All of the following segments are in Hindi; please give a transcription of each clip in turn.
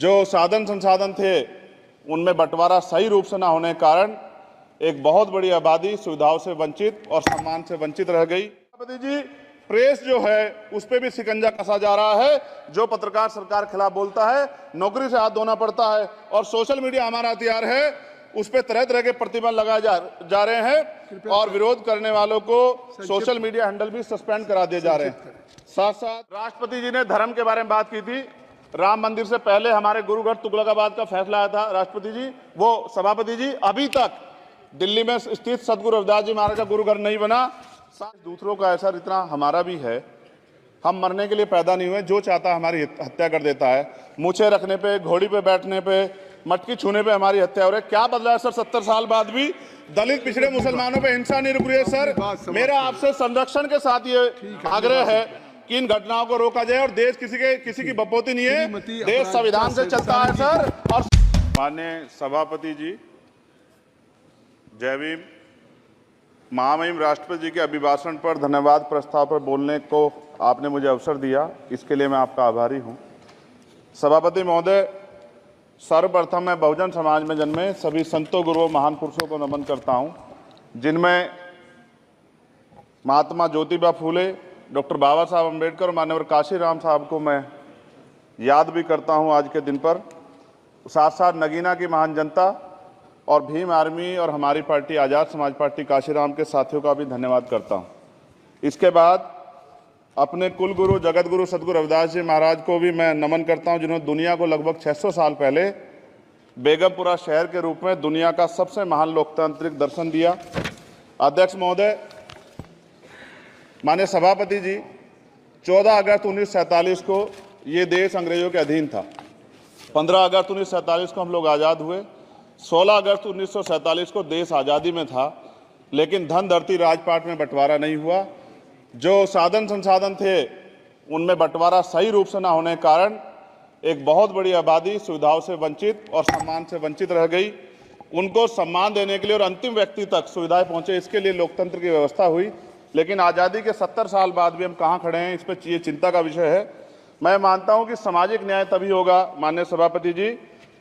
जो साधन संसाधन थे उनमें बंटवारा सही रूप से न होने के कारण एक बहुत बड़ी आबादी सुविधाओं से वंचित और सम्मान से वंचित रह गई। सभापति जी, प्रेस जो है उस पर भी शिकंजा कसा जा रहा है। जो पत्रकार सरकार के खिलाफ बोलता है नौकरी से हाथ धोना पड़ता है, और सोशल मीडिया हमारा हथियार है, उस पर तरह तरह के प्रतिबंध लगाए जा रहे हैं और विरोध करने वालों को सोशल मीडिया हैंडल भी सस्पेंड करा दिए जा रहे हैं। साथ साथ राष्ट्रपति जी ने धर्म के बारे में बात की थी। राम मंदिर से पहले हमारे गुरुघर तुगलकाबाद का फैसला आया था राष्ट्रपति जी, वो सभापति जी अभी तक दिल्ली में स्थित सदगुरु रविदास जी महाराज का गुरुघर नहीं बना। दूसरों का ऐसा इतना हमारा भी है, हम मरने के लिए पैदा नहीं हुए, जो चाहता है हमारी हत्या कर देता है। मूछे रखने पे, घोड़ी पे बैठने पे, मटकी छूने पे हमारी हत्या हो रही है। क्या बदला है सर? 70 साल बाद भी दलित पिछड़े मुसलमानों पे हिंसा नहीं रुक रही है। सर, मेरा आपसे संरक्षण के साथ ये आग्रह है कि इन घटनाओं को रोका जाए, और देश किसी की बपोती नहीं है, देश संविधान से चलता है सर। और माननीय सभापति जी, जय भीम। महामहिम राष्ट्रपति जी के अभिभाषण पर धन्यवाद प्रस्ताव पर बोलने को आपने मुझे अवसर दिया, इसके लिए मैं आपका आभारी हूं। सभापति महोदय, सर्वप्रथम मैं बहुजन समाज में जन्मे सभी संतों, गुरुओं, महान पुरुषों को नमन करता हूं, जिनमें महात्मा ज्योतिबा फूले, डॉक्टर बाबा साहब अम्बेडकर और माननीय काशीराम साहब को मैं याद भी करता हूं आज के दिन पर। साथ साथ नगीना की महान जनता और भीम आर्मी और हमारी पार्टी आज़ाद समाज पार्टी काशीराम के साथियों का भी धन्यवाद करता हूं। इसके बाद अपने कुल गुरु जगत गुरु सदगुरु रविदास जी महाराज को भी मैं नमन करता हूं, जिन्होंने दुनिया को लगभग 600 साल पहले बेगमपुरा शहर के रूप में दुनिया का सबसे महान लोकतांत्रिक दर्शन दिया। अध्यक्ष महोदय, माननीय सभापति जी, 14 अगस्त 1947 को ये देश अंग्रेजों के अधीन था। 15 अगस्त 1947 को हम लोग आज़ाद हुए। 16 अगस्त 1947 को देश आज़ादी में था, लेकिन धन धरती राजपाट में बंटवारा नहीं हुआ। जो साधन संसाधन थे उनमें बंटवारा सही रूप से न होने के कारण एक बहुत बड़ी आबादी सुविधाओं से वंचित और सम्मान से वंचित रह गई। उनको सम्मान देने के लिए और अंतिम व्यक्ति तक सुविधाएं पहुंचे, इसके लिए लोकतंत्र की व्यवस्था हुई। लेकिन आज़ादी के 70 साल बाद भी हम कहाँ खड़े हैं, इस पर ये चिंता का विषय है। मैं मानता हूं कि सामाजिक न्याय तभी होगा माननीय सभापति जी,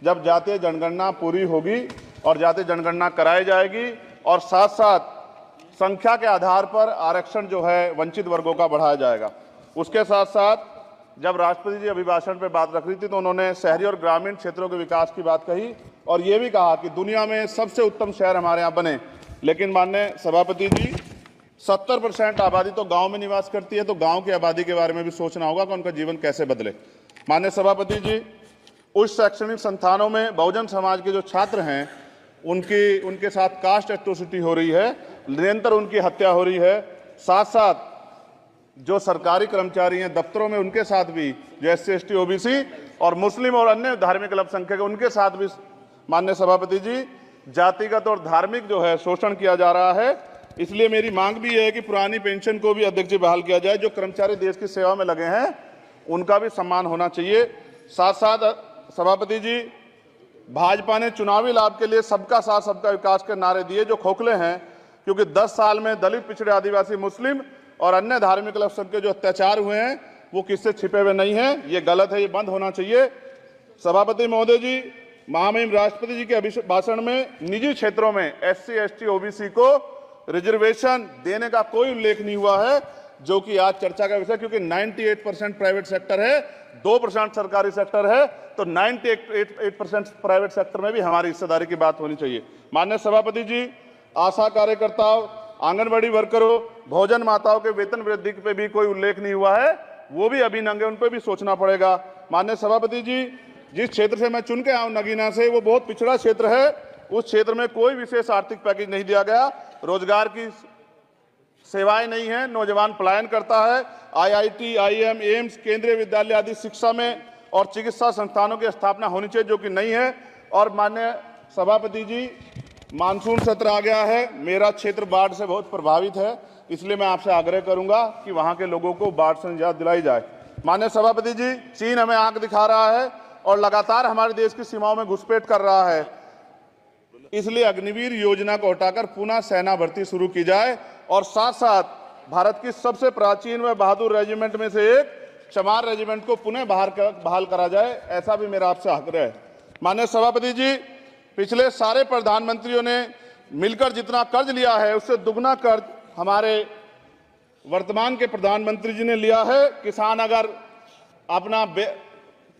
जब जातीय जनगणना पूरी होगी और जातीय जनगणना कराई जाएगी, और साथ साथ संख्या के आधार पर आरक्षण जो है वंचित वर्गों का बढ़ाया जाएगा। उसके साथ साथ जब राष्ट्रपति जी अभिभाषण पर बात रख रही थी तो उन्होंने शहरी और ग्रामीण क्षेत्रों के विकास की बात कही, और ये भी कहा कि दुनिया में सबसे उत्तम शहर हमारे यहाँ बने। लेकिन माननीय सभापति जी, 70% आबादी तो गाँव में निवास करती है, तो गाँव की आबादी के बारे में भी सोचना होगा कि उनका जीवन कैसे बदले। माननीय सभापति जी, उच्च शैक्षणिक संस्थानों में बहुजन समाज के जो छात्र हैं उनके साथ कास्ट एट्रोसिटी हो रही है, निरंतर उनकी हत्या हो रही है। साथ साथ जो सरकारी कर्मचारी हैं दफ्तरों में, उनके साथ भी जो SC ST OBC और मुस्लिम और अन्य धार्मिक अल्पसंख्यक हैं, उनके साथ भी माननीय सभापति जी जातिगत और धार्मिक जो है शोषण किया जा रहा है। इसलिए मेरी मांग भी है कि पुरानी पेंशन को भी अध्यक्ष जी बहाल किया जाए। जो कर्मचारी देश की सेवा में लगे हैं उनका भी सम्मान होना चाहिए। साथ साथ सभापति जी, भाजपा ने चुनावी लाभ के लिए सबका साथ सबका विकास के नारे दिए, जो खोखले हैं, क्योंकि 10 साल में दलित, पिछड़े, आदिवासी, मुस्लिम और अन्य धार्मिक अल्पसंख्यक जो अत्याचार हुए हैं वो किससे छिपे हुए नहीं हैं। ये गलत है, ये बंद होना चाहिए। सभापति महोदय जी, महामहिम राष्ट्रपति जी के अभिभाषण में निजी क्षेत्रों में SC ST OBC को रिजर्वेशन देने का कोई उल्लेख नहीं हुआ है, जो कि आज चर्चा का विषय, क्योंकि 98% प्राइवेट सेक्टर है, 2% सरकारी सेक्टर है, तो 98% प्राइवेट सेक्टर में भी हमारी हिस्सेदारी की बात होनी चाहिए। माननीय सभापति जी, आशा कार्यकर्ताओं, आंगनबाड़ी वर्करों, भोजन माताओं के वेतन वृद्धि पे भी कोई उल्लेख नहीं हुआ है, वो भी अभी नंगे, उन पर भी सोचना पड़ेगा। माननीय सभापति जी, जिस क्षेत्र से मैं चुन के आऊँ नगीना से, वो बहुत पिछड़ा क्षेत्र है। उस क्षेत्र में कोई विशेष आर्थिक पैकेज नहीं दिया गया, रोजगार की सेवाएं नहीं है, नौजवान पलायन करता है। IIT, IIM, एम्स, केंद्रीय विद्यालय आदि शिक्षा में और चिकित्सा संस्थानों की स्थापना होनी चाहिए, जो कि नहीं है। और माननीय सभापति जी, मानसून सत्र आ गया है, मेरा क्षेत्र बाढ़ से बहुत प्रभावित है, इसलिए मैं आपसे आग्रह करूंगा कि वहां के लोगों को बाढ़ से निजात दिलाई जाए। माननीय सभापति जी, चीन हमें आंख दिखा रहा है और लगातार हमारे देश की सीमाओं में घुसपैठ कर रहा है, इसलिए अग्निवीर योजना को हटाकर पुनः सेना भर्ती शुरू की जाए। और साथ साथ भारत की सबसे प्राचीन व बहादुर रेजिमेंट में से एक चमार रेजिमेंट को पुनः बहाल करा जाए, ऐसा भी मेरा आपसे आग्रह है। माननीय सभापति जी, पिछले सारे प्रधानमंत्रियों ने मिलकर जितना कर्ज लिया है उससे दुगना कर्ज हमारे वर्तमान के प्रधानमंत्री जी ने लिया है। किसान अगर अपना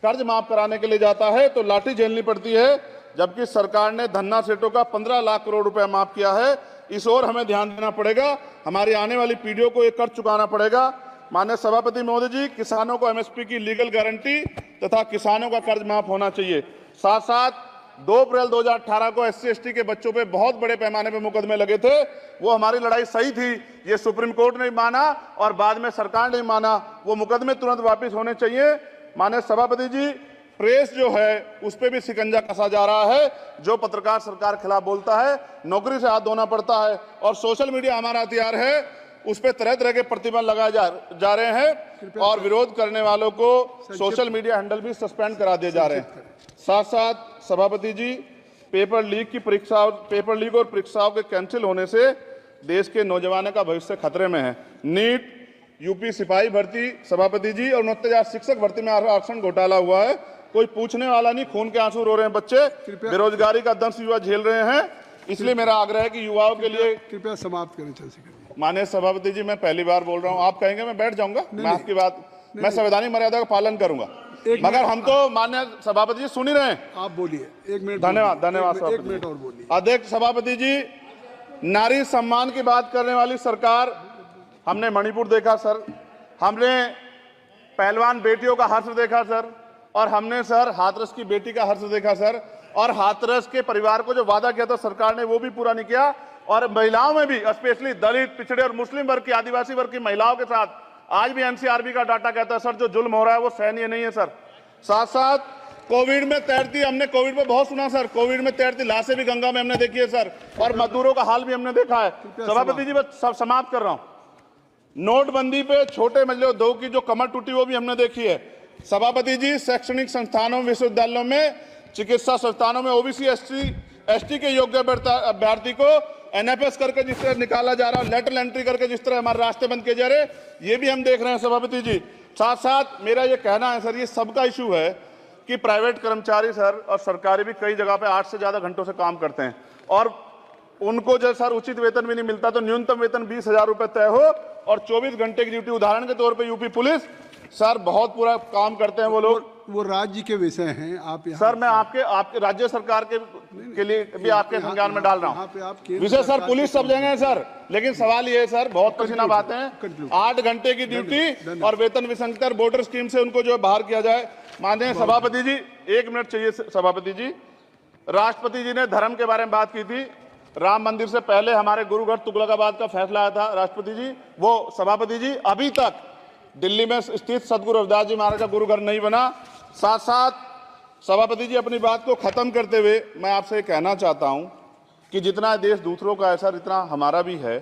कर्ज माफ कराने के लिए जाता है तो लाठी झेलनी पड़ती है, जबकि सरकार ने धन्ना सेठों का 15 लाख करोड़ रुपया माफ किया है। इस ओर हमें ध्यान देना पड़ेगा, हमारी आने वाली पीढ़ियों को ये कर्ज चुकाना पड़ेगा। माननीय सभापति महोदय जी, किसानों को एमएसपी की लीगल गारंटी तथा किसानों का कर्ज माफ होना चाहिए। साथ साथ 2 अप्रैल 2018 को SC/ST के बच्चों पे बहुत बड़े पैमाने पे मुकदमे लगे थे, वो हमारी लड़ाई सही थी, ये सुप्रीम कोर्ट ने माना और बाद में सरकार ने माना, वो मुकदमे तुरंत वापस होने चाहिए। माननीय सभापति जी, प्रेस जो है उस पर भी शिकंजा कसा जा रहा है। जो पत्रकार सरकार के खिलाफ बोलता है नौकरी से हाथ धोना पड़ता है, और सोशल मीडिया हमारा हथियार है, उस पर तरह तरह के प्रतिबंध लगाए जा रहे हैं और विरोध करने वालों को सोशल मीडिया हैंडल भी सस्पेंड करा दिए जा रहे हैं। साथ साथ सभापति जी, पेपर लीक और परीक्षाओं के कैंसिल होने से देश के नौजवानों का भविष्य खतरे में है। नीट, यूपी सिपाही भर्ती सभापति जी और 29,000 शिक्षक भर्ती में आरक्षण घोटाला हुआ है, कोई पूछने वाला नहीं, खून के आंसू रो रहे हैं बच्चे, बेरोजगारी का दंश युवा झेल रहे हैं। इसलिए मेरा आग्रह है कि युवाओं के लिए कृपया समाप्त करें चंद्रशेखर। माननीय सभापति जी, मैं पहली बार बोल रहा हूं, आप कहेंगे मैं बैठ जाऊंगा, मैं आपकी बात, मैं संवैधानिक मर्यादा का पालन करूंगा, मगर हम तो माननीय सभापति जी सुन ही रहे हैं। आप बोलिए, 1 मिनट। धन्यवाद। 1 मिनट और बोलिए। अध्यक्ष सभापति जी, नारी सम्मान की बात करने वाली सरकार, हमने मणिपुर देखा सर, हमने पहलवान बेटियों का हर्ष देखा सर, और हमने सर हाथरस की बेटी का हर्ष देखा सर, और हाथरस के परिवार को जो वादा किया था सरकार ने वो भी पूरा नहीं किया। और महिलाओं में भी, स्पेशली दलित, पिछड़े और मुस्लिम वर्ग की, आदिवासी वर्ग की महिलाओं के साथ आज भी एनसीआरबी का डाटा कहता है सर जो जुल्म हो रहा है वो सहनीय नहीं है सर। साथ साथ कोविड में तैरती, हमने कोविड में बहुत सुना सर, कोविड में तैरती लाशें भी गंगा में हमने देखी है सर, और मजदूरों का हाल भी हमने देखा है। सभापति जी, मैं समाप्त कर रहा हूं। नोटबंदी पे छोटे मजले उद्योग की जो कमर टूटी वो भी हमने देखी है। सभापति जी, शैक्षणिक संस्थानों, विश्वविद्यालयों में, चिकित्सा संस्थानों में ओबीसी एसटी के योग्य अभ्यर्थी को एनएफएस करके जिस तरह निकाला जा रहा है, लेटरल एंट्री करके जिस तरह हमारे रास्ते बंद किए जा रहे, ये भी हम देख रहे हैं सभापति जी। साथ साथ मेरा ये कहना है सर, ये सबका इशू है कि प्राइवेट कर्मचारी सर और सरकारी भी कई जगह पे 8 से ज्यादा घंटों से काम करते हैं, और उनको जो सर उचित वेतन भी नहीं मिलता, तो न्यूनतम वेतन 20,000 रुपए तय हो और 24 घंटे की ड्यूटी। उदाहरण के तौर पर यूपी पुलिस सर बहुत पूरा काम करते हैं वो लोग, वो राज्य के विषय हैं। आप सर मैं आपके राज्य सरकार के लिए भी आपके संज्ञान में डाल रहा हूँ विषय सर, पुलिस सब जगह है सर, लेकिन सवाल ये है सर, बहुत पसीना बहाते हैं, 8 घंटे की ड्यूटी और वेतन विसंगति, बॉर्डर स्कीम से उनको जो बाहर किया जाए। माननीय सभापति जी, 1 मिनट चाहिए सभापति जी। राष्ट्रपति जी ने धर्म के बारे में बात की थी, राम मंदिर से पहले हमारे गुरुघर तुगलकाबाद का फैसला आया था राष्ट्रपति जी, वो सभापति जी अभी तक दिल्ली में स्थित सदगुरु रविदास जी महाराज का गुरुघर नहीं बना। साथ साथ सभापति जी, अपनी बात को खत्म करते हुए मैं आपसे कहना चाहता हूं कि जितना देश दूसरों का है सर, इतना हमारा भी है।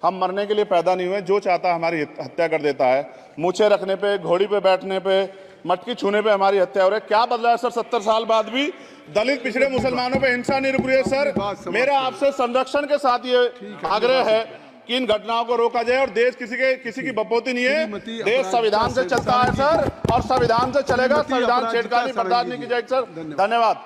हम मरने के लिए पैदा नहीं हुए, जो चाहता है हमारी हत्या कर देता है। मूछे रखने पे, घोड़ी पे बैठने पे, मटकी छूने पे हमारी हत्या हो रही है। क्या बदला है सर 70 साल बाद भी? दलित, पिछड़े, मुसलमानों पे हिंसा नहीं रुक रही है सर। मेरा आपसे संरक्षण के साथ ये आग्रह है कि इन घटनाओं को रोका जाए, और देश किसी की बपोती नहीं है, देश संविधान से चलता है सर, और संविधान से चलेगा, संविधान छेड़खानी बर्दाश्त नहीं की जाएगी सर। धन्यवाद।